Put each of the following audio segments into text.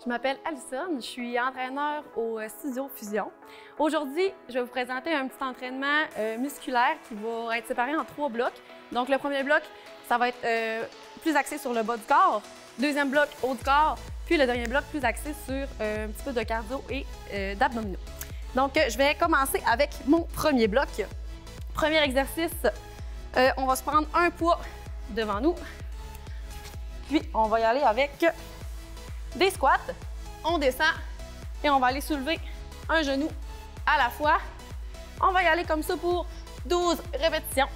Je m'appelle Alison, je suis entraîneur au Studio Fusion. Aujourd'hui, je vais vous présenter un petit entraînement musculaire qui va être séparé en 3 blocs. Donc, le premier bloc, ça va être plus axé sur le bas du corps. Deuxième bloc, haut du corps. Puis le dernier bloc, plus axé sur un petit peu de cardio et d'abdominaux. Donc, je vais commencer avec mon premier bloc. Premier exercice, on va se prendre un poids devant nous. Puis, on va y aller avec des squats. On descend et on va aller soulever un genou à la fois. On va y aller comme ça pour 12 répétitions.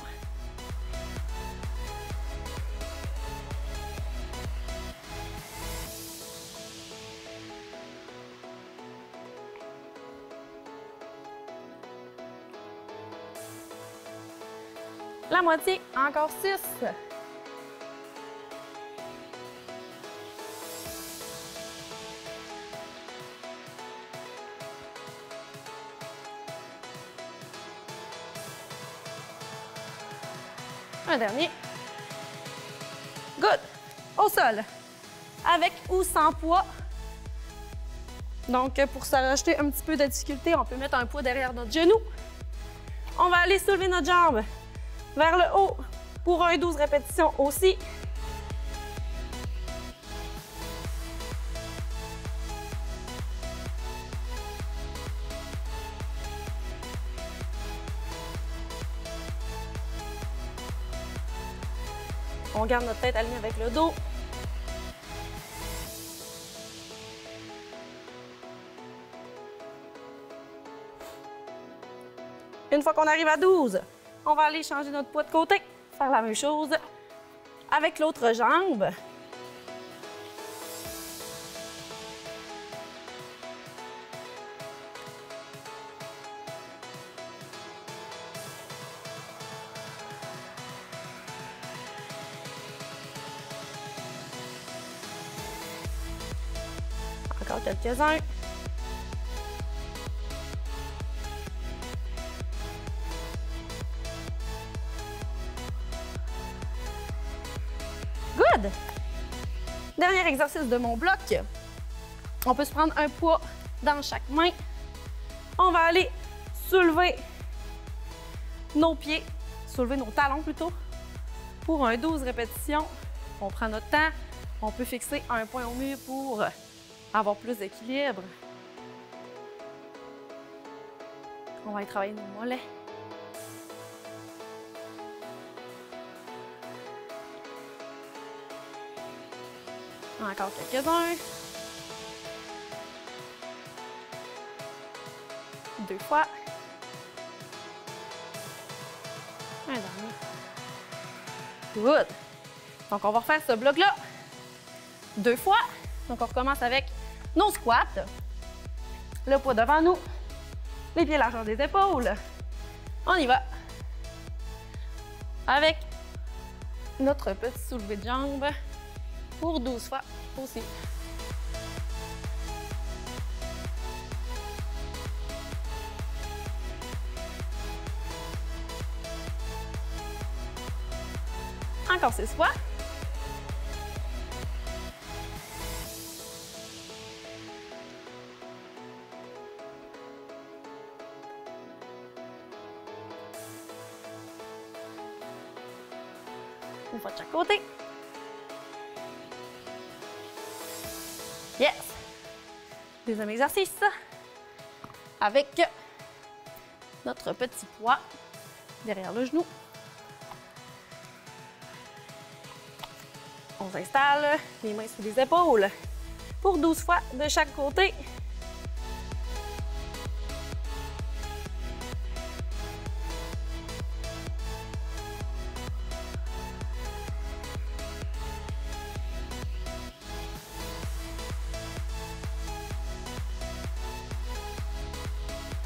La moitié, encore 6. Un dernier. Good. Au sol. Avec ou sans poids. Donc, pour se rajouter un petit peu de difficulté, on peut mettre un poids derrière notre genou. On va aller soulever notre jambe vers le haut pour un 12 répétitions aussi. On garde notre tête alignée avec le dos. Une fois qu'on arrive à 12, on va aller changer notre poids de côté, faire la même chose avec l'autre jambe. Encore quelques-uns. Good! Dernier exercice de mon bloc. On peut se prendre un poids dans chaque main. On va aller soulever nos pieds, soulever nos talons plutôt, pour un 12 répétitions. On prend notre temps. On peut fixer un point au mur pour avoir plus d'équilibre. On va aller travailler nos mollets. Encore quelques-uns. 2 fois. Un dernier. Good. Donc, on va refaire ce bloc-là 2 fois. Donc, on recommence avec nos squats. Le poids devant nous. Les pieds largeur des épaules. On y va. Avec notre petit soulevé de jambe pour 12 fois aussi. Encore 6 fois. Une fois de chaque côté. Yes! Deuxième exercice. Avec notre petit poids derrière le genou. On s'installe, les mains sous les épaules pour 12 fois de chaque côté.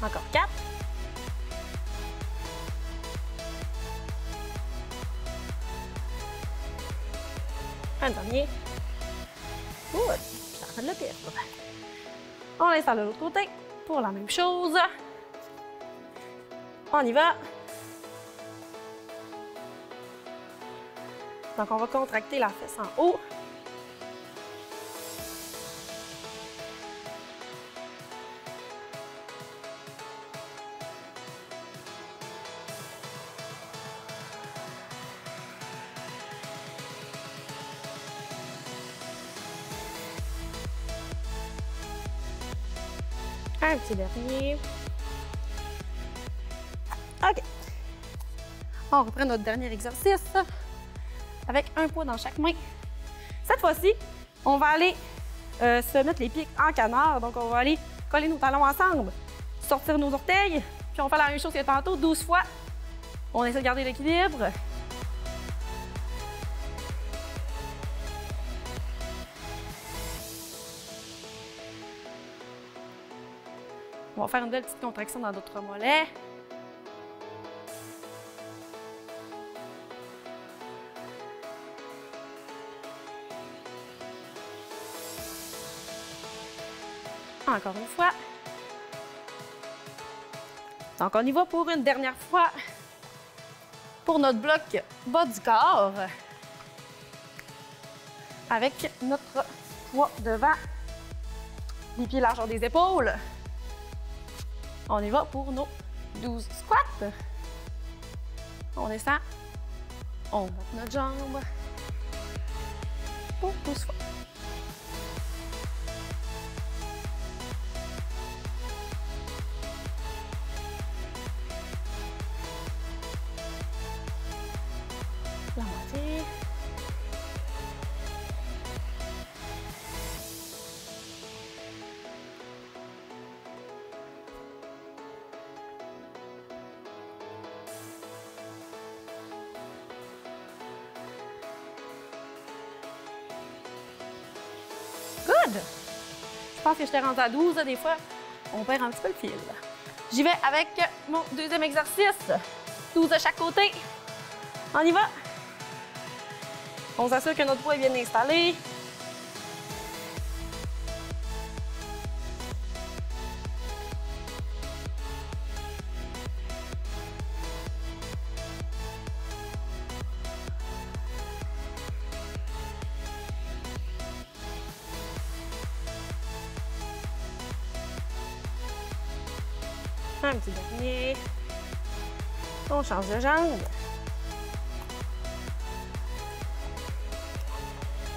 Encore 4. Un dernier. Good. Je suis en train de le perdre. On l'installe de l'autre côté pour la même chose. On y va. Donc, on va contracter la fesse en haut. Un petit dernier. OK. On reprend notre dernier exercice avec un poids dans chaque main. Cette fois-ci, on va aller se mettre les pieds en canard. Donc, on va aller coller nos talons ensemble, sortir nos orteils, puis on fait la même chose que tantôt, 12 fois. On essaie de garder l'équilibre. On va faire une belle petite contraction dans notre mollet. Encore une fois. Donc, on y va pour une dernière fois pour notre bloc bas du corps avec notre poids devant, les pieds largeur des épaules. On y va pour nos 12 squats. On descend, on monte notre jambe pour 12 fois. La moitié. Good! Je pense que j'étais rendue à 12, des fois, on perd un petit peu le fil. J'y vais avec mon deuxième exercice. 12 de chaque côté. On y va. On s'assure que notre poids est bien installé. Un petit dernier. On change de jambe.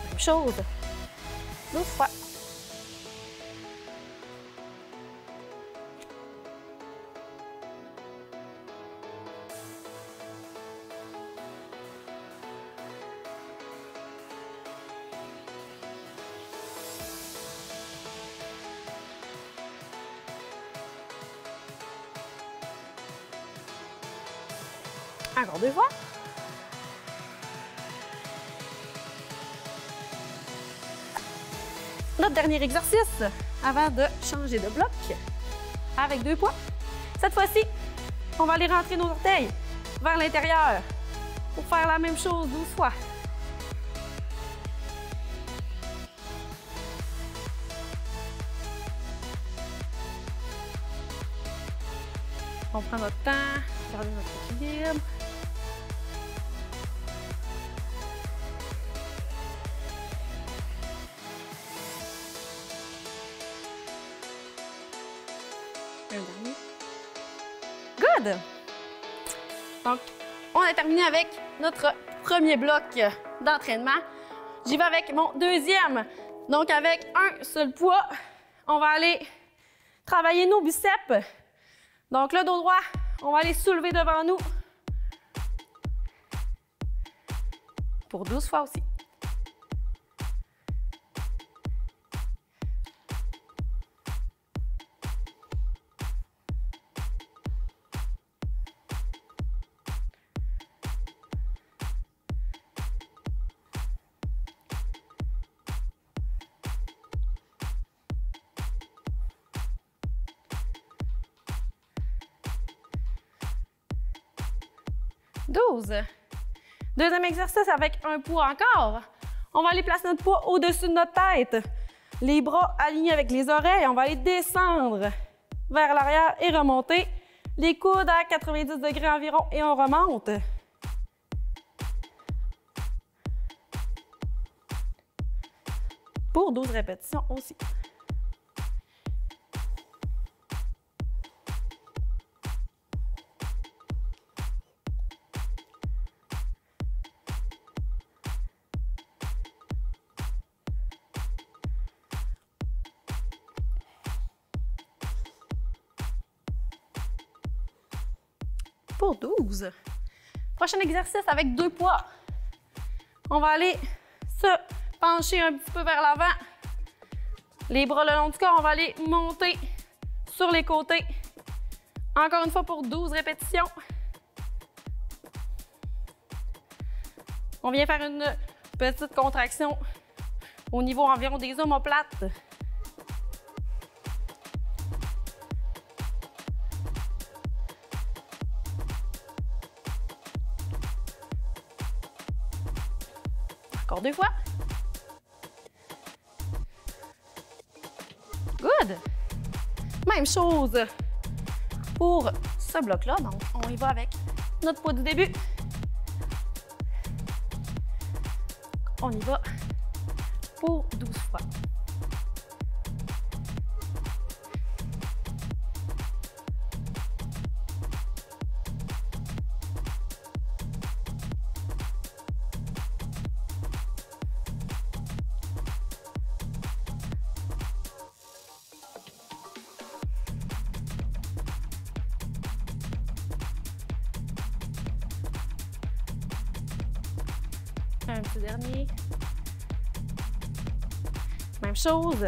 Même chose. 12 fois. Encore 2 fois. Notre dernier exercice avant de changer de bloc avec 2 poids. Cette fois-ci, on va aller rentrer nos orteils vers l'intérieur pour faire la même chose 12 fois. On prend notre temps, garder notre équilibre. Un dernier. Good! Donc, on a terminé avec notre premier bloc d'entraînement. J'y vais avec mon deuxième. Donc, avec un seul poids, on va aller travailler nos biceps. Donc, le dos droit, on va aller soulever devant nous pour 12 fois aussi. Deuxième exercice avec un poids encore. On va aller placer notre poids au-dessus de notre tête. Les bras alignés avec les oreilles. On va aller descendre vers l'arrière et remonter. Les coudes à 90 degrés environ et on remonte. Pour 12 répétitions aussi. pour 12. Prochain exercice avec 2 poids. On va aller se pencher un petit peu vers l'avant. Les bras le long du corps, on va aller monter sur les côtés. Encore une fois pour 12 répétitions. On vient faire une petite contraction au niveau environ des omoplates. Encore 2 fois. Good. Même chose pour ce bloc-là. Donc, on y va avec notre poids du début. On y va pour 12 fois. Un petit dernier. Même chose,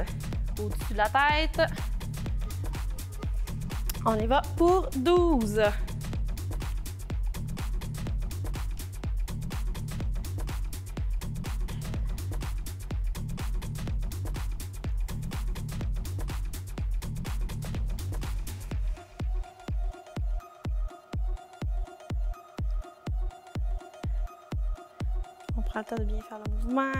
au-dessus de la tête. On y va pour 12. On prend le temps de bien faire le mouvement.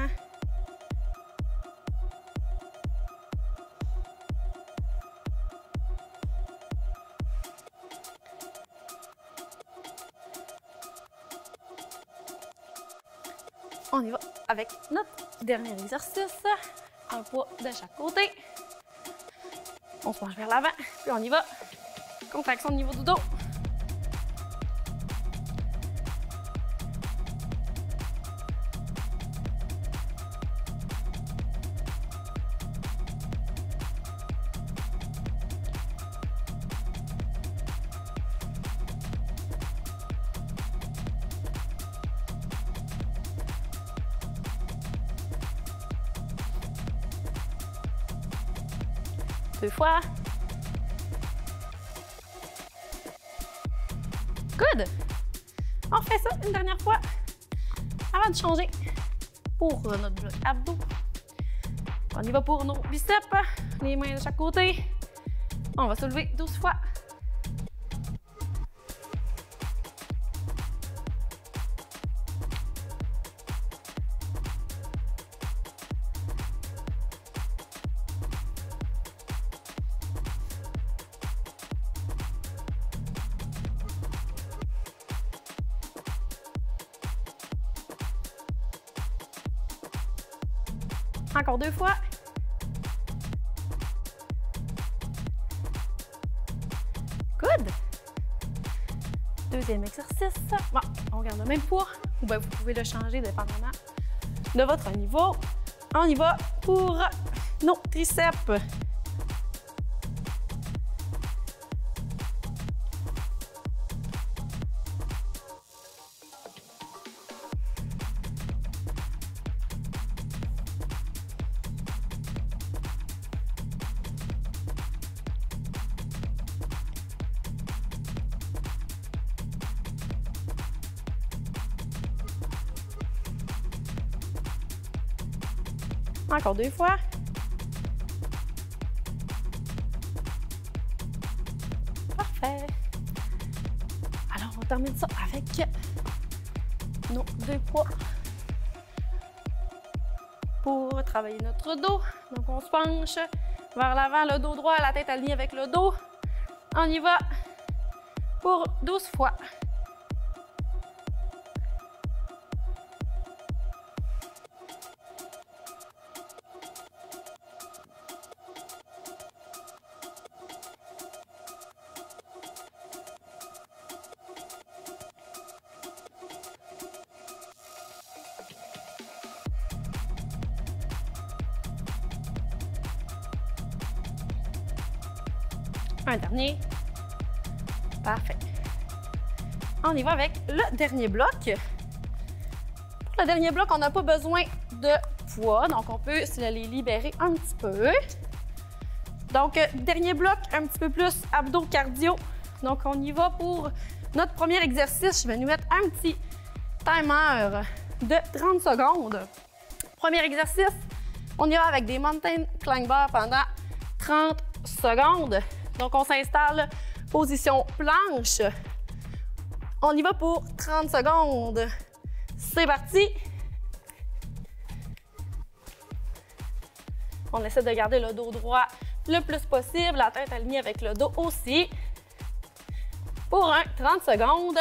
On y va avec notre dernier exercice. Un poids de chaque côté. On se penche vers l'avant, puis on y va. Contraction au niveau du dos. Deux fois. Good. On fait ça une dernière fois avant de changer pour notre bloc abdos. On y va pour nos biceps, les mains de chaque côté. On va soulever 12 fois. Encore 2 fois. Good. Deuxième exercice. Bon, on garde le même poids. Ou bien vous pouvez le changer dépendamment de votre niveau. On y va pour nos triceps. Encore 2 fois. Parfait. Alors, on termine ça avec nos 2 poids pour travailler notre dos. Donc, on se penche vers l'avant, le dos droit, la tête alignée avec le dos. On y va pour 12 fois. Un dernier. Parfait. on y va avec le dernier bloc. Pour le dernier bloc, on n'a pas besoin de poids, donc on peut se les libérer un petit peu. Donc, dernier bloc, un petit peu plus abdos cardio. Donc, on y va pour notre premier exercice. Je vais nous mettre un petit timer de 30 secondes. Premier exercice, on y va avec des mountain climbers pendant 30 secondes. Donc, on s'installe position planche. On y va pour 30 secondes. C'est parti! On essaie de garder le dos droit le plus possible, la tête alignée avec le dos aussi. Pour 30 secondes.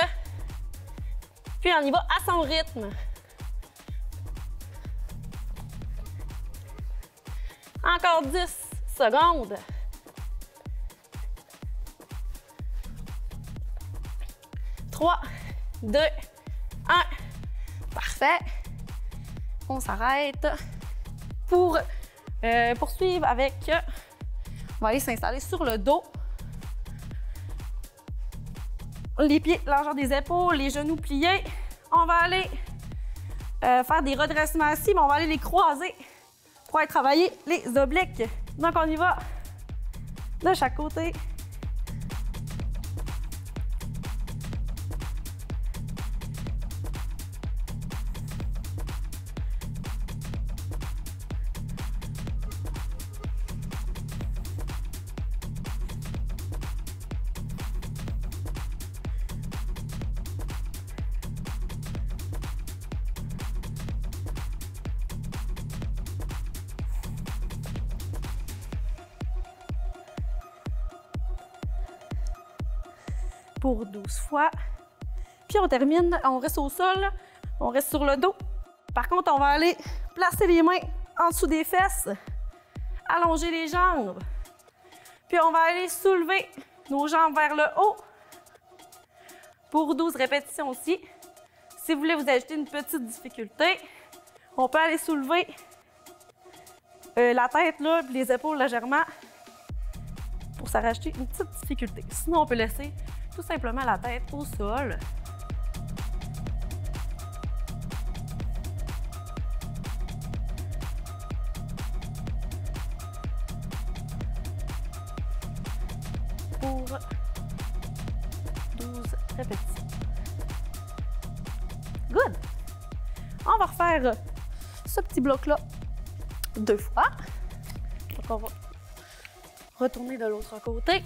Puis on y va à son rythme. Encore 10 secondes. 3, 2, 1. Parfait. On s'arrête pour poursuivre avec... On va aller s'installer sur le dos. Les pieds largeur des épaules, les genoux pliés. On va aller faire des redressements assis, mais on va aller les croiser pour aller travailler les obliques. Donc, on y va de chaque côté. Pour 12 fois. Puis on termine, on reste au sol, on reste sur le dos. Par contre, on va aller placer les mains en dessous des fesses, allonger les jambes. Puis on va aller soulever nos jambes vers le haut pour 12 répétitions aussi. Si vous voulez vous ajouter une petite difficulté, on peut aller soulever la tête là, puis les épaules légèrement pour ça rajouter une petite difficulté. Sinon, on peut laisser tout simplement la tête au sol. Pour 12 répétitions. Good! On va refaire ce petit bloc-là 2 fois. Donc, on va retourner de l'autre côté.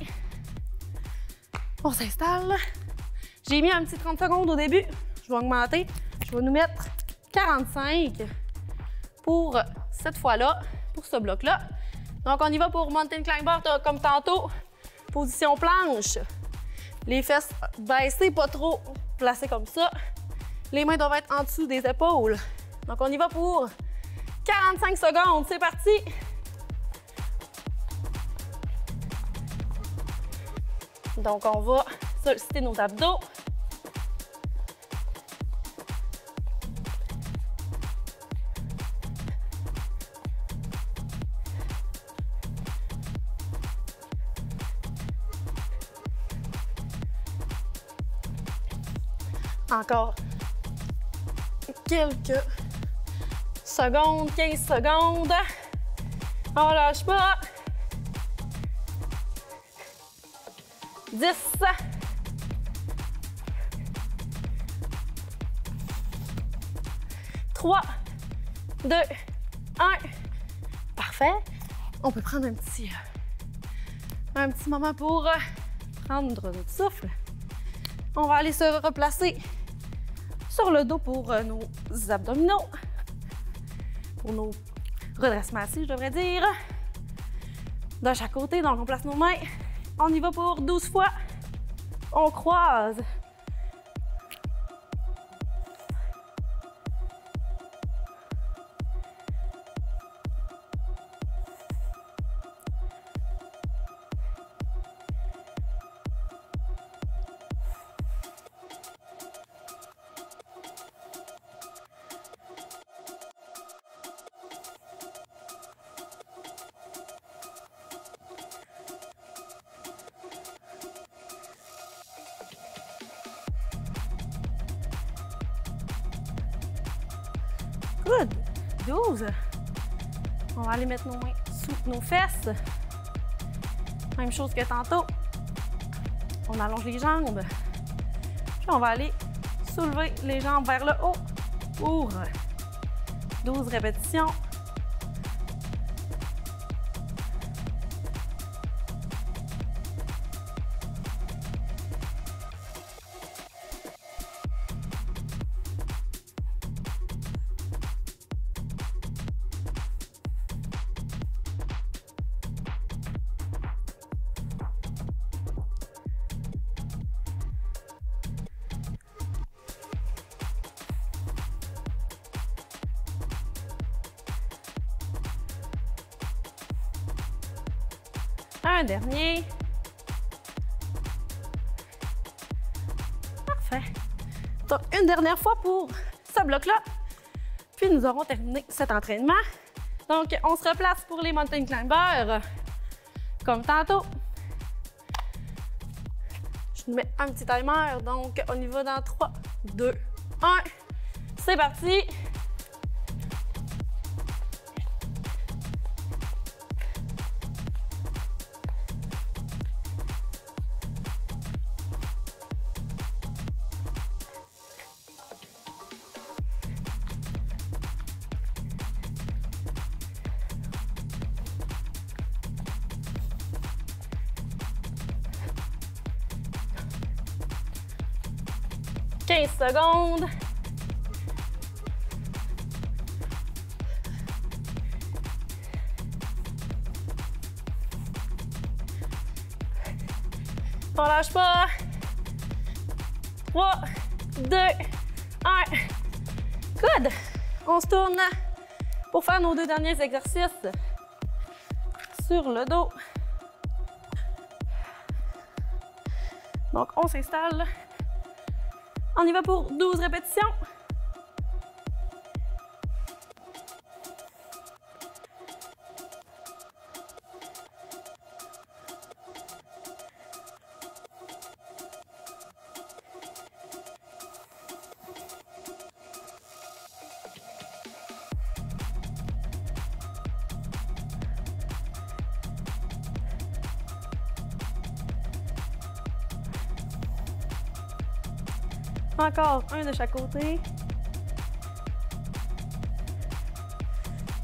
On s'installe. J'ai mis un petit 30 secondes au début. Je vais augmenter. Je vais nous mettre 45 pour cette fois-là, pour ce bloc-là. Donc, on y va pour mountain climber comme tantôt. Position planche. Les fesses baissées, pas trop placées comme ça. Les mains doivent être en dessous des épaules. Donc, on y va pour 45 secondes. C'est parti! Donc, on va solliciter nos abdos. Encore quelques secondes, 15 secondes. On lâche pas. 10. 3, 2, 1. Parfait. On peut prendre un petit moment pour prendre notre souffle. On va aller se replacer sur le dos pour nos abdominaux, pour nos redressements assis, je devrais dire. De chaque côté, donc on place nos mains. On y va pour 12 fois. On croise. Good. 12. On va aller mettre nos mains sous nos fesses. Même chose que tantôt. On allonge les jambes. Puis on va aller soulever les jambes vers le haut pour 12 répétitions. Un dernier. Parfait. Donc, une dernière fois pour ce bloc-là. Puis, nous aurons terminé cet entraînement. Donc, on se replace pour les mountain climbers, comme tantôt. Je nous mets un petit timer. Donc, on y va dans 3, 2, 1. C'est parti. Secondes. On lâche pas. 3, 2, 1. Good. On se tourne pour faire nos deux derniers exercices sur le dos. Donc, on s'installe. On y va pour 12 répétitions. Encore un de chaque côté.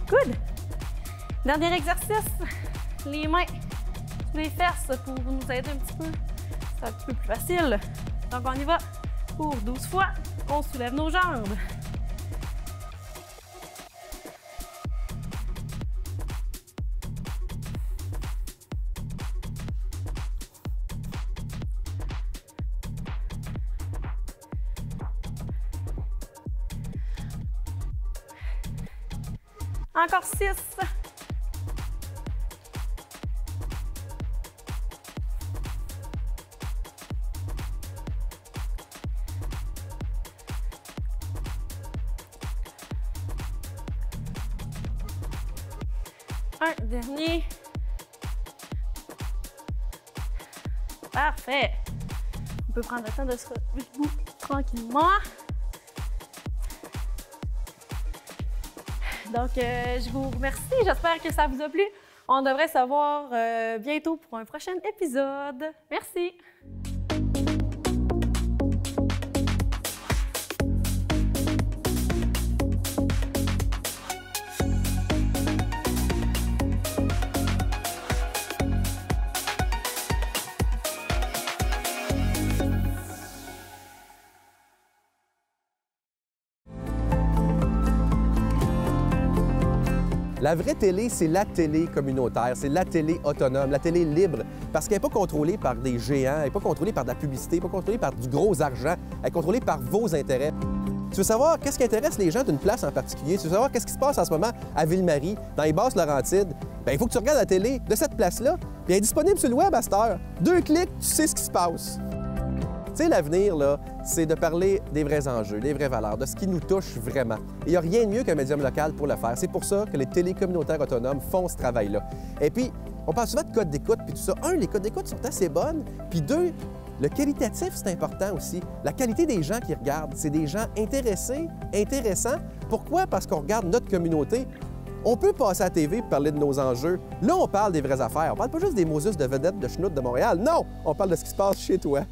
Good. Dernier exercice. Les mains sous les fesses pour nous aider un petit peu. C'est un petit peu plus facile. Donc, on y va pour 12 fois. On soulève nos jambes. Encore 6. Un dernier. Parfait. On peut prendre le temps de se remettre debout tranquillement. Donc, je vous remercie. J'espère que ça vous a plu. On devrait se voir bientôt pour un prochain épisode. Merci. La vraie télé, c'est la télé communautaire, c'est la télé autonome, la télé libre, parce qu'elle n'est pas contrôlée par des géants, elle n'est pas contrôlée par de la publicité, elle n'est pas contrôlée par du gros argent, elle est contrôlée par vos intérêts. Tu veux savoir qu'est-ce qui intéresse les gens d'une place en particulier? Tu veux savoir qu'est-ce qui se passe en ce moment à Ville-Marie, dans les Basses-Laurentides? Bien, il faut que tu regardes la télé de cette place-là, puis elle est disponible sur le web à cette heure. 2 clics, tu sais ce qui se passe. Tu sais, l'avenir, là, c'est de parler des vrais enjeux, des vraies valeurs, de ce qui nous touche vraiment. Et il n'y a rien de mieux qu'un médium local pour le faire. C'est pour ça que les télécommunautaires autonomes font ce travail-là. Et puis, on parle souvent de codes d'écoute, puis tout ça. Un, les codes d'écoute sont assez bonnes. Puis deux, le qualitatif, c'est important aussi. La qualité des gens qui regardent, c'est des gens intéressés, intéressants, Pourquoi? Parce qu'on regarde notre communauté. On peut passer à la TV et parler de nos enjeux. Là, on parle des vraies affaires. On parle pas juste des Moses de vedettes de schnout de Montréal. Non! On parle de ce qui se passe chez toi.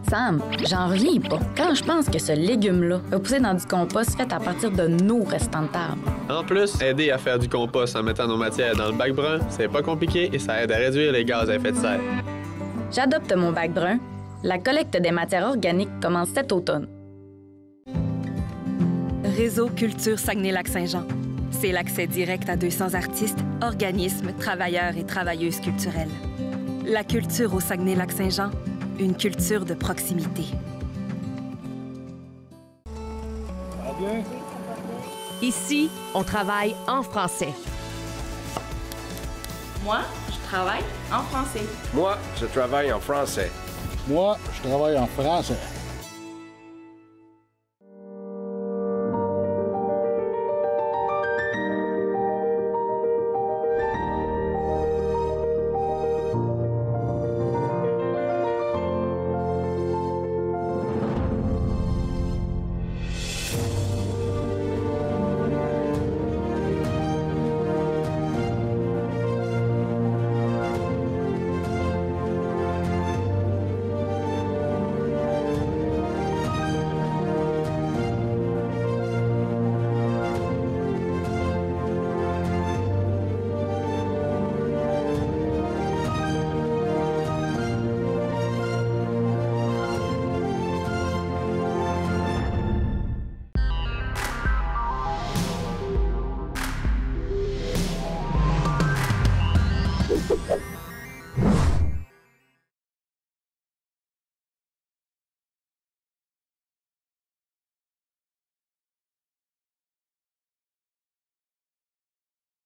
Sam, j'en reviens pas. Quand je pense que ce légume-là a poussé dans du compost fait à partir de nos restants de table. En plus, aider à faire du compost en mettant nos matières dans le bac brun, c'est pas compliqué et ça aide à réduire les gaz à effet de serre. J'adopte mon bac brun. La collecte des matières organiques commence cet automne. Réseau Culture Saguenay-Lac-Saint-Jean. C'est l'accès direct à 200 artistes, organismes, travailleurs et travailleuses culturelles. La culture au Saguenay-Lac-Saint-Jean, une culture de proximité. Ici, on travaille en français. Moi, je travaille en français. Moi, je travaille en français. Moi, je travaille en français.